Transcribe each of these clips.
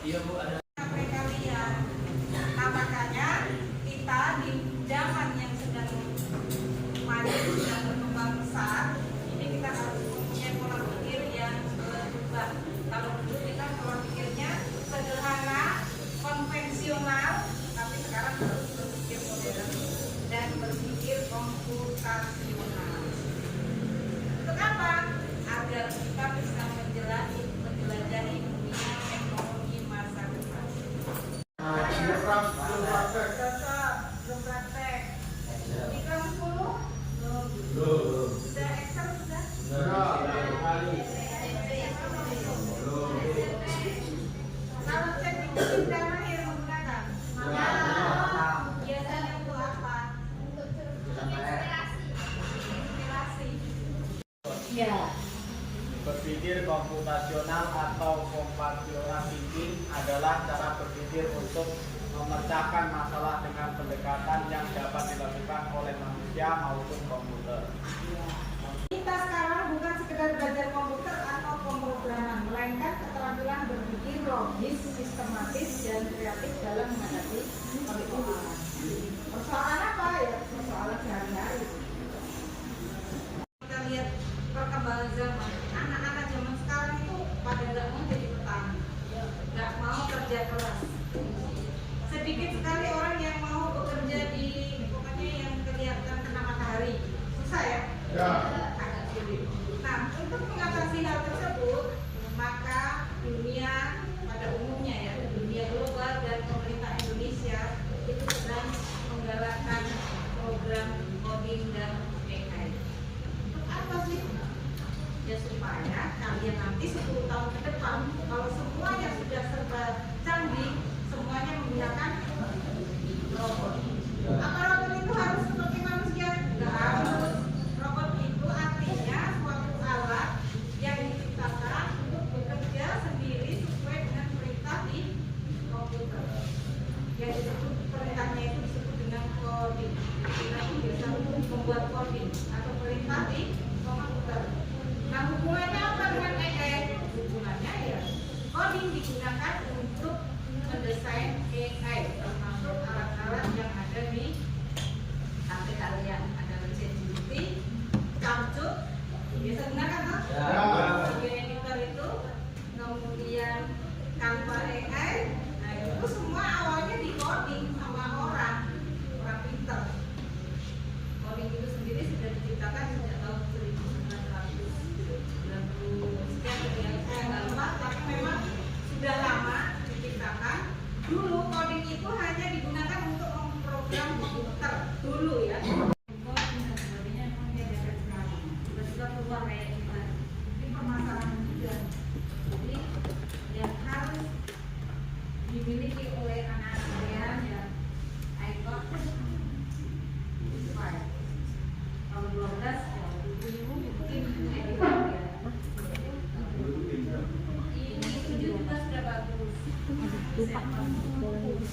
Iya Bu, ada. Kalian. Nah, makanya kita di zaman yang sedang maju dan berkembang besar, ini kita harus mempunyai pola pikir yang berubah. Kalau dulu kita pola pikirnya sederhana, konvensional, tapi sekarang harus berpikir modern dan berpikir komputasional. Untuk apa? Agar kita bisa menjelajahi dunia teknologi masa depan. Belum praktek. Di kelas 10? Belum. Sudah Excel sudah? Kalau cek di mesin mahir menggunakan? Biasanya untuk apa? Inspirasi. Ya. Berpikir komputasional atau computational thinking adalah cara berpikir untuk memecahkan masalah dengan pendekatan yang dapat dilakukan oleh manusia maupun komputer. Kita sekarang bukan sekedar belajar komputer atau pemrograman, melainkan keterampilan berpikir logis, sistematis, dan kreatif dalam menghadapi persoalan. Persoalan apa ya? Persoalan sehari-hari. Kita lihat perkembangan zaman. Anak-anak zaman sekarang itu pada nggak mau jadi petani, nggak mau kerja keras. Sedikit sekali orang yang mau bekerja di pokoknya yang kelihatan kena matahari. Susah ya? Ya. Agak sulit. Nah, untuk mengatasi hal tersebut, maka dunia pada umumnya ya, dunia global dan pemerintah Indonesia itu sedang menggalakkan program coding dan AI. Untuk apa sih? Ya supaya kalian nanti 10 tahun ke depan, kalau semuanya sudah serba canggih, semuanya menggunakan robot. Apa robot itu harus seperti manusia? Tidak harus. Robot itu artinya suatu alat yang diciptakan untuk bekerja sendiri sesuai dengan perintah di komputer. Yang disebut perintahnya itu disebut dengan coding. Kita biasa membuat coding atau perintah di komputer. Nah, hubungannya apa dengan AI? Hubungannya ya coding digunakan untuk mendesain AI, termasuk alat-alat yang ada di HP kalian. Ada ChatGPT, Camcut, biasa gunakan kan? Sebagai editor itu, kemudian Canva AI. Nah, itu semua awalnya di coding sama orang pintar. Coding itu sendiri sudah diciptakan sejak tahun 1990 sekian, saya nggak lupa, tapi memang sudah lama diciptakan. Dulu coding itu hanya digunakan untuk memprogram komputer dulu ya. Tiba-tiba keluar kayak gimana? Ini permasalahan juga. Jadi yang harus dimiliki oleh anak-anak kalian ya iPhone 5. Kalau 12 ya ibu mungkin editor ya. Ini 7 juga sudah bagus. Sudah bagus.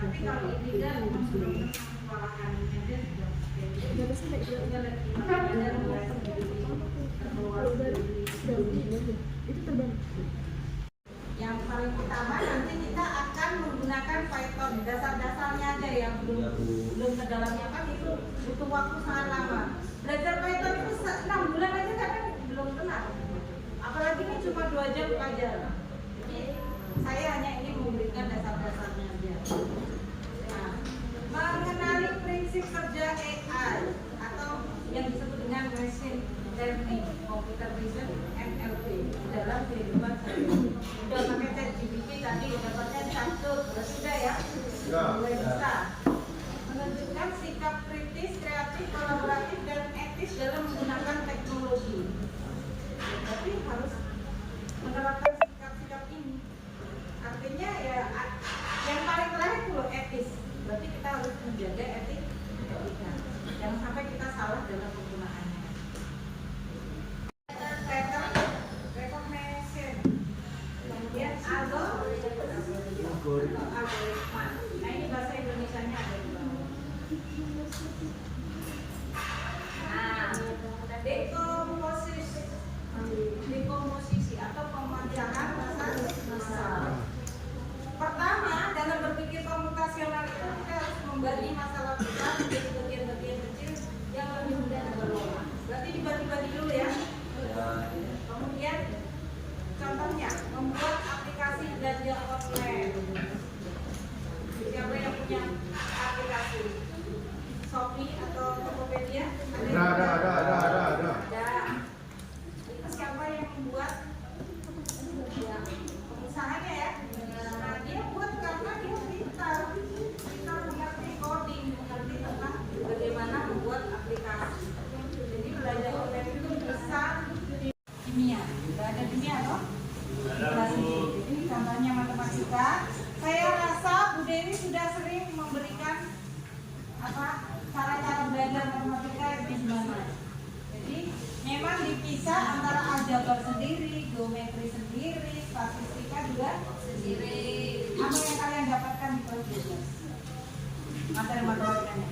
Tapi kalau ini kan belum kewalahan aja yang paling utama nanti kita akan menggunakan Python. Dasar-dasarnya aja yang belum ke dalamnya kan itu butuh waktu sangat lama. Belajar Python itu 6 bulan aja kadang belum kenal. Apalagi ini cuma 2 jam pelajaran. Jadi saya hanya ini memberikan dasar-dasarnya aja. Nah, mengenali prinsip kerja AI atau yang disebut dengan machine learning, computer vision, NLP dalam kehidupan sehari-hari. Sudah pakai ChatGPT tadi dapatnya Camcut, sudah ya? Mulai bisa. Menunjukkan sikap kritis, kreatif, kolaboratif, dan etis dalam menggunakan teknologi. Tapi harus menerapkan sikap-sikap ini. Artinya ya yang paling terakhir itu loh etis. Berarti kita harus menjaga etika. Jangan sampai kita salah dalam penggunaannya. bisa antara aljabar sendiri, geometri sendiri, statistika juga sendiri. Apa yang kalian dapatkan di kelas 12? Materi matematikanya.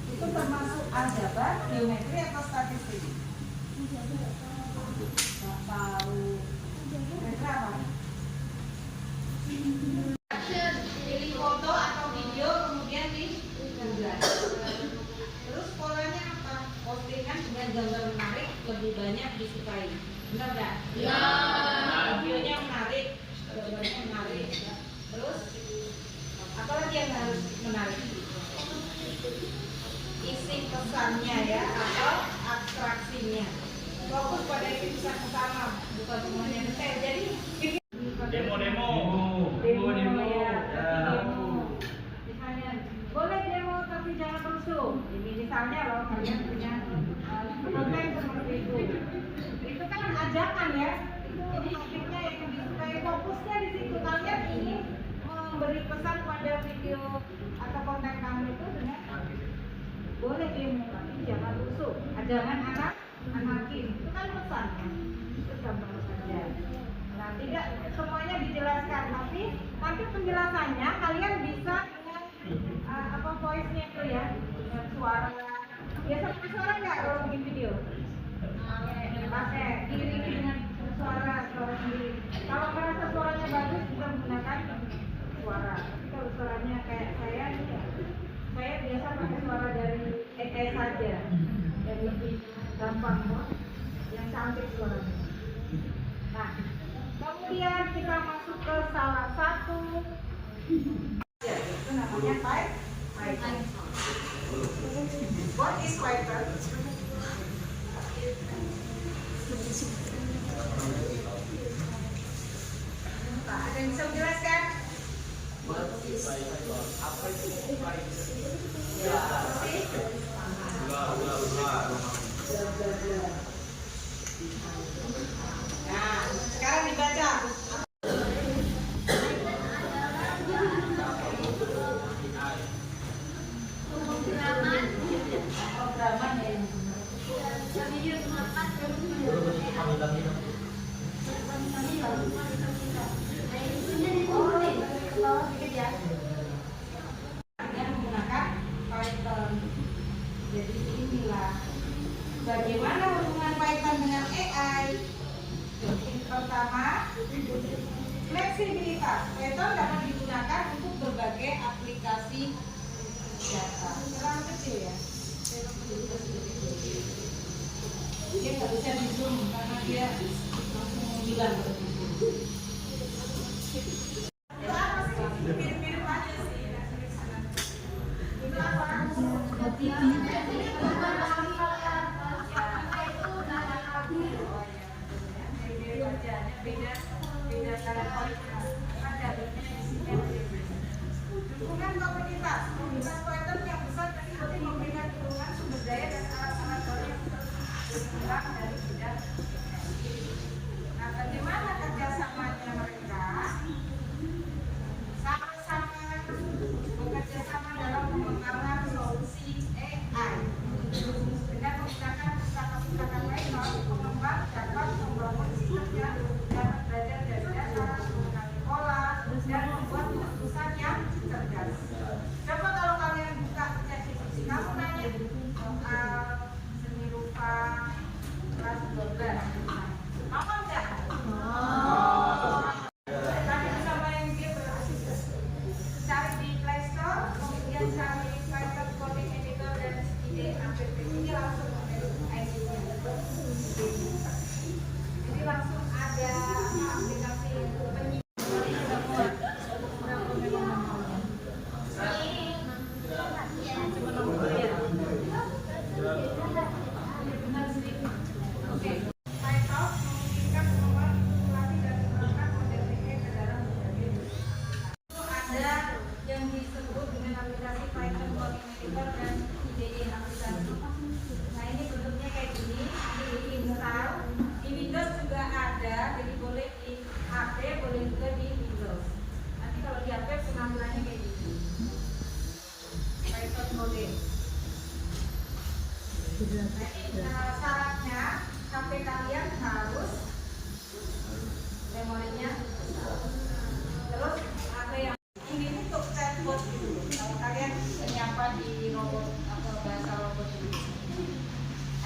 Itu termasuk aljabar, geometri atau statistik? Nggak tahu. Kira-kira apa? Pilih foto atau video kemudian diunggah. Terus polanya apa? Postingan dengan gambar menarik lebih banyak disukai. Benar nggak? Ya. Videonya menarik, gambarnya menarik. Terus apa lagi yang harus menarik? Isi pesannya ya atau abstraksinya. Fokus pada isi pesan utama, bukan semuanya detail. Jadi Demo. ya. Misalnya boleh demo tapi jangan rusuh. Ini misalnya loh kalian punya konten seperti itu. Itu kan ajakan ya. Itu topiknya yang disukai, fokusnya di situ. Kalian ingin memberi pesan pada video atau konten kamu itu dengan boleh demo tapi jangan rusuh. Jangan anarkis. Itu kan pesan. Itu gampang saja. Nah, tidak semuanya dijelaskan, tapi penjelasannya kalian bisa dengan apa voice-nya itu ya, dengan suara. Biasa pakai suara nggak kalau bikin video? Pakai diiringi dengan suara sendiri. Kalau merasa suaranya bagus bisa menggunakan suara. Tapi kalau suaranya kayak saya biasa pakai suara dari saja, dan lebih gampang kok, yang cantik suaranya. Nah, kemudian kita masuk ke salah satu ya, itu namanya Python. What is Python? Nah, ada yang bisa menjelaskan? Apa itu Ya, nah, sekarang dibaca. Programan ya. Dengan menggunakan Python. Jadi inilah bagaimana hubungan Python dengan AI. Yang pertama, fleksibilitas. Python dapat digunakan untuk berbagai aplikasi data. Terlalu kecil ya. Dia nggak bisa di zoom karena dia langsung bilang. Itu apa sih? Mirip-mirip aja sih. Itu apa? Beda cara dukungan komunitas Python yang besar seperti memberikan dukungan sumber daya dan alat-alat baru yang berkembang dari bidang. Nah, bagaimana kerjasamanya mereka? Sama-sama bekerja sama dalam pengembangan solusi AI dengan menggunakan pustaka-pustaka Python. Pengembang dapat membangun sistem yang dapat belajar dari dasar menggunakan Syaratnya HP kalian harus memorinya terus ada yang ini untuk chatbot gitu. Kalau kalian menyapa di robot atau bahasa robot ini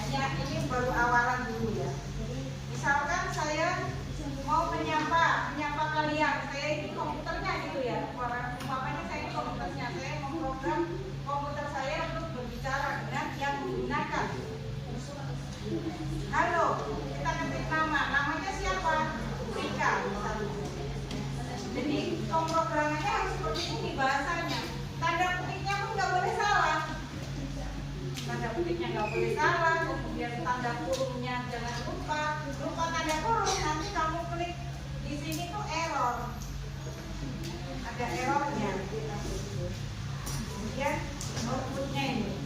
hanya ini baru awalan dulu ya. Misalkan saya mau menyapa kalian, saya ini komputernya gitu ya. Umpamanya saya ini komputernya, saya memprogram komputer saya untuk berbicara dengan yang menggunakan. Halo, kita ketik namanya siapa? Rika. Jadi pemrogramannya harus seperti ini bahasanya. Tanda petiknya pun nggak boleh salah. Tanda petiknya nggak boleh salah. Kemudian tanda kurungnya jangan lupa tanda kurung. Nanti kamu klik di sini tuh error. Ada errornya. Kemudian outputnya ini.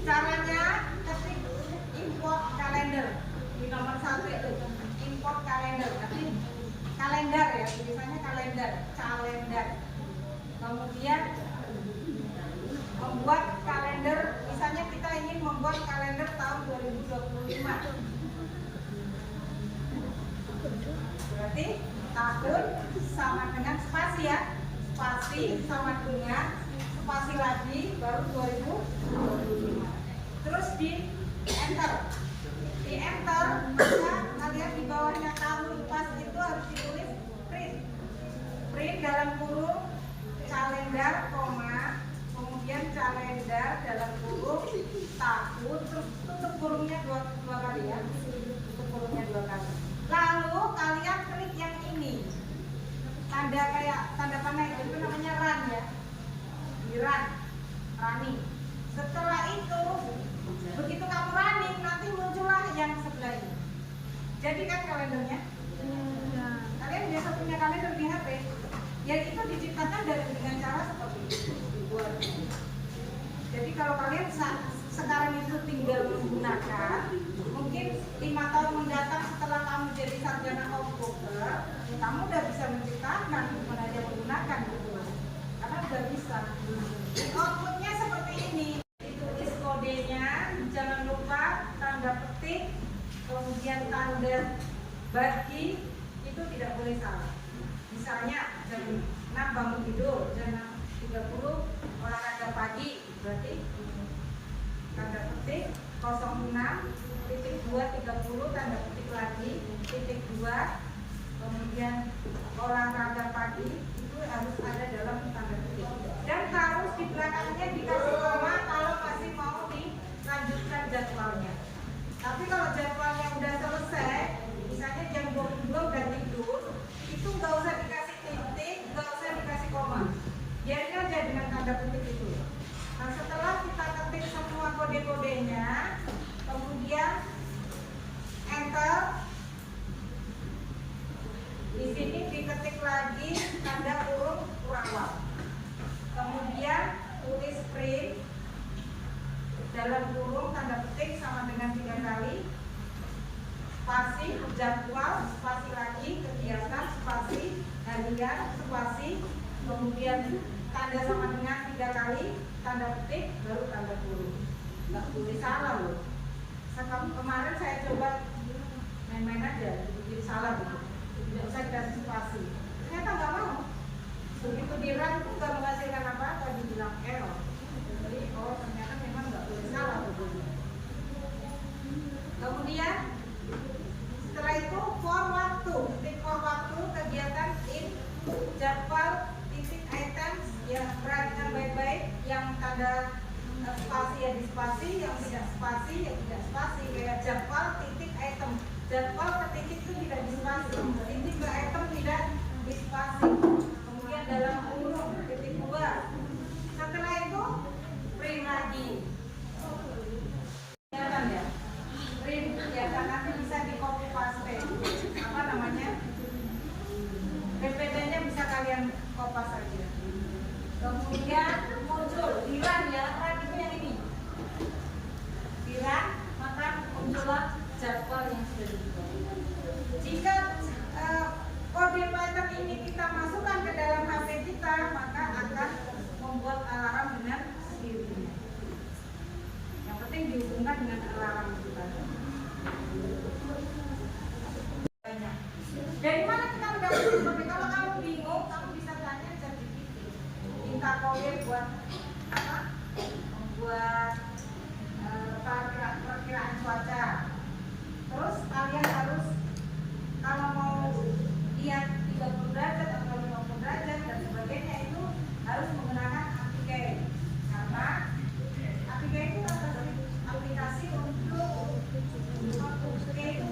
Caranya ketik import kalender di nomor 1 itu import kalender. Nanti kalender ya, tulisannya kalender. Kemudian membuat kalender, misalnya kita ingin membuat kalender tahun 2025. Berarti tahun sama dengan spasi ya, spasi sama dengan spasi lagi baru 2025. Terus di enter, maka kalian di bawahnya tahun pas itu harus ditulis print dalam kurung kalender, kemudian kalender dalam kurung tahun, terus tutup kurungnya dua kali ya, tutup kurungnya 2 kali. Lalu kalian klik yang ini, tanda kayak tanda panah itu namanya run ya, di running. Setelah itu begitu kamu running nanti muncullah yang sebelah ini. Jadi kan kalendernya, kalian biasa punya kalender di HP, ya itu diciptakan dengan cara seperti itu dibuat. Jadi kalau kalian sekarang itu tinggal menggunakan, mungkin 5 tahun mendatang setelah kamu jadi sarjana komputer, kamu udah bisa menciptakan, bukan aja menggunakan gitu, karena udah bisa. Outputnya seperti ini, ditulis kodenya, jangan lupa tanda petik, kemudian tanda bagi itu tidak boleh salah. Misalnya jam 6 bangun tidur, jam 6.30 olahraga pagi, berarti tanda petik 06.2.30 tanda petik lagi titik 2, kemudian olahraga pagi itu harus ada dalam tanda petik dan harus di belakangnya dikasih koma kalau masih mau dilanjutkan jadwalnya. Tapi kalau jadwalnya udah selesai, misalnya jam 22 udah tidur, itu nggak usah dikasih titik, nggak usah dikasih koma, biarin aja dengan tanda petik itu. Nah setelah kita ketik semua kode-kodenya, kemudian enter, di sini diketik lagi tanda kurung awal, kemudian tulis print dalam kurung tanda petik sama dengan 3 kali, spasi jadwal, spasi lagi kegiatan, spasi harian, spasi, kemudian tanda sama dengan 3 kali, tanda petik, baru tanda kurung. Nggak boleh salah loh. Kemarin saya coba main-main aja, bikin salah gitu. Tidak usah dikasih spasi. Ternyata nggak mau. Begitu di run itu nggak menghasilkan apa-apa, dibilang error. Jadi ternyata memang nggak boleh salah begitu. Kemudian setelah itu for waktu, kegiatan in jadwal titik items yang perhatikan baik-baik, yang tanda spasi ya di spasi, yang tidak spasi ya tidak spasi, kayak jadwal titik item, jadwal ke titik itu tidak di spasi, titik ke item tidak di spasi, kemudian dalam kurung titik 2. Setelah itu print lagi, kelihatan ya, print kelihatan, nanti bisa di copy paste, apa namanya, PPT-nya bisa kalian kopas saja. Kemudian muncul run ya, run itu yang ini, run, maka muncullah jadwal yang sudah dibuat. Jika kode pattern ini kita masukkan yang dihubungkan dengan alarm kita. Banyak. Dari mana kita mendapatkan? Kalau kamu bingung, kamu bisa tanya ChatGPT. Minta proyek buat apa? Membuat perkiraan cuaca. Terus kalian harus kalau mau lihat 30 derajat atau 50 derajat dan sebagainya itu harus menggunakan APK. Karena APK itu aplikasi untuk itu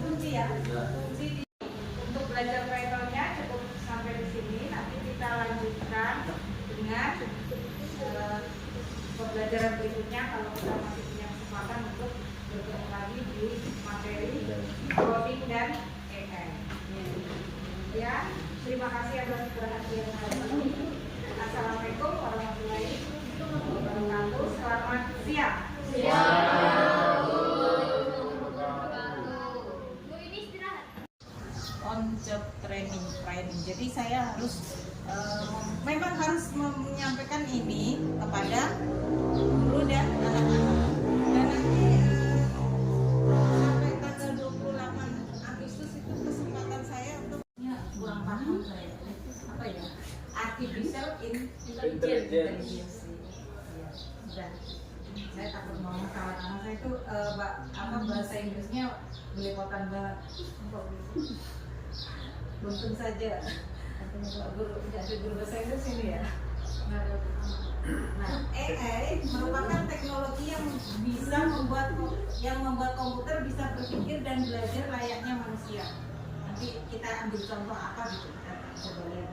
kunci ya. Kunci untuk belajar Python-nya cukup sampai di sini. Nanti kita lanjutkan dengan pembelajaran berikutnya kalau kita masih punya kesempatan untuk bertemu lagi di materi coding dan AI. Ya, terima kasih atas perhatian hari ini. Assalamualaikum warahmatullahi wabarakatuh. Selamat siang. On job training. Jadi saya harus memang harus menyampaikan ini kepada guru dan anak-anak. Dan nanti sampai tanggal 28 Agustus itu kesempatan saya untuk kurang paham saya. Apa ya? Artificial intelligence. Dan saya takut ngomong salah karena saya itu bahasa Inggrisnya belepotan banget. Untung saja tidak ada guru bahasa Inggris ini ya. Nah, AI merupakan teknologi yang bisa membuat komputer bisa berpikir dan belajar layaknya manusia. Nanti kita ambil contoh apa gitu, kita coba lihat.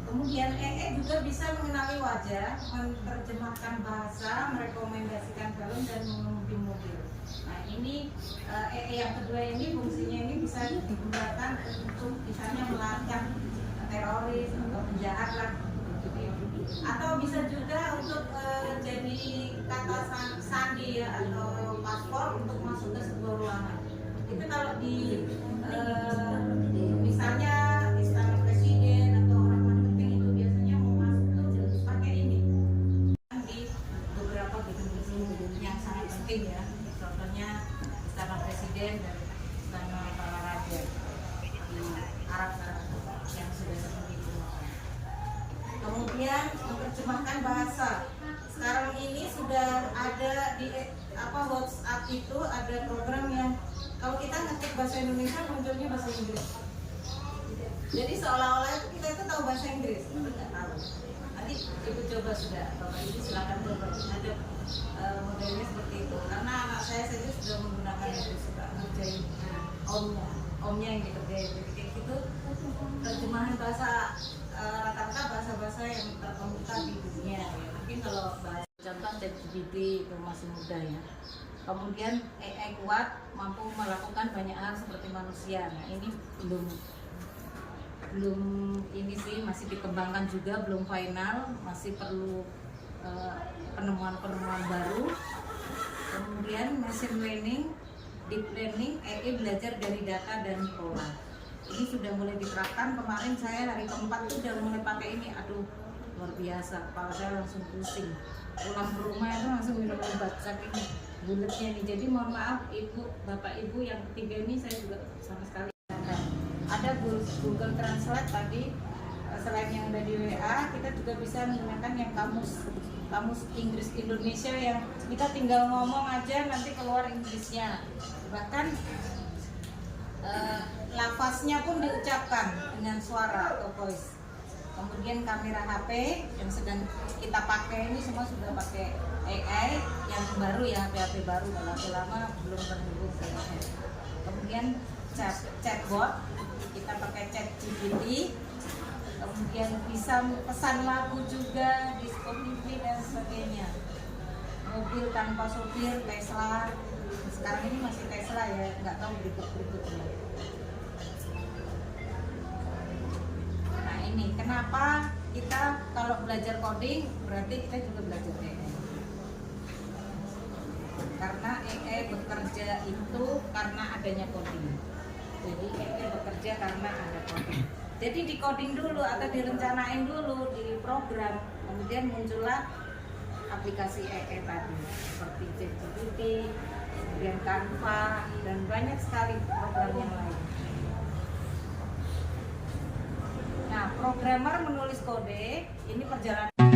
Kemudian AI juga bisa mengenali wajah, menerjemahkan bahasa, merekomendasikan film dan mengemudi mobil. Nah ini AI yang kedua ini fungsinya ini bisa digunakan untuk misalnya melacak teroris atau penjahat lah, atau bisa juga untuk jadi kata sandi ya, atau paspor untuk masuk ke sebuah ruangan. Itu kalau di misalnya istana presiden atau orang penting itu biasanya mau masuk tuh pakai ini di beberapa gedung-gedung yang sangat penting ya. Contohnya istana presiden dan istana para raja di Arab yang sudah seperti itu. Kemudian menerjemahkan bahasa. Sekarang ini sudah ada di WhatsApp itu ada program yang kalau kita ngetik bahasa Indonesia munculnya bahasa Inggris. Jadi seolah-olah itu kita itu tahu bahasa Inggris, tapi nggak tahu. Nanti ibu coba sudah, bapak ibu silakan coba. Ada modelnya seperti itu. Karena anak saya saja sudah menggunakan itu, suka ngerjain omnya yang dikerjain. Jadi kayak gitu terjemahan bahasa rata-rata bahasa-bahasa yang terkemuka di dunia. Ya. Mungkin kalau bahasa contoh ChatGPT itu masih mudah ya. Kemudian AI kuat mampu melakukan banyak hal seperti manusia. Nah ini belum ini sih masih dikembangkan juga, belum final, masih perlu penemuan-penemuan baru. Kemudian machine learning, deep learning, AI belajar dari data dan pola. Ini sudah mulai diterapkan. Kemarin saya hari keempat itu sudah mulai pakai ini. Aduh luar biasa, kepala saya langsung pusing. Pulang ke rumah itu langsung minum obat saking bulatnya nih. Jadi mohon maaf ibu, bapak ibu yang ketiga ini saya juga sama sekali ada Google Translate tadi. Selain yang ada di WA, kita juga bisa menggunakan yang kamus Inggris Indonesia yang kita tinggal ngomong aja nanti keluar Inggrisnya. Bahkan lafaznya pun diucapkan dengan suara atau voice. Kemudian kamera HP yang sedang kita pakai ini semua sudah pakai AI yang baru ya, HP baru, kalau HP lama belum terhubung ke AI. Kemudian chatbot, kita pakai ChatGPT. Kemudian bisa pesan lagu juga di Spotify dan sebagainya. Mobil tanpa sopir, Tesla. Sekarang ini masih Tesla ya, nggak tahu berikutnya. Nah ini kenapa kita kalau belajar coding berarti kita juga belajar AI. Karena AI bekerja itu karena adanya coding. Jadi AI bekerja karena ada coding. Jadi di coding dulu atau direncanain dulu di program, kemudian muncullah aplikasi EE tadi seperti ChatGPT, kemudian Canva, dan banyak sekali program yang lain. Nah, programmer menulis kode ini perjalanan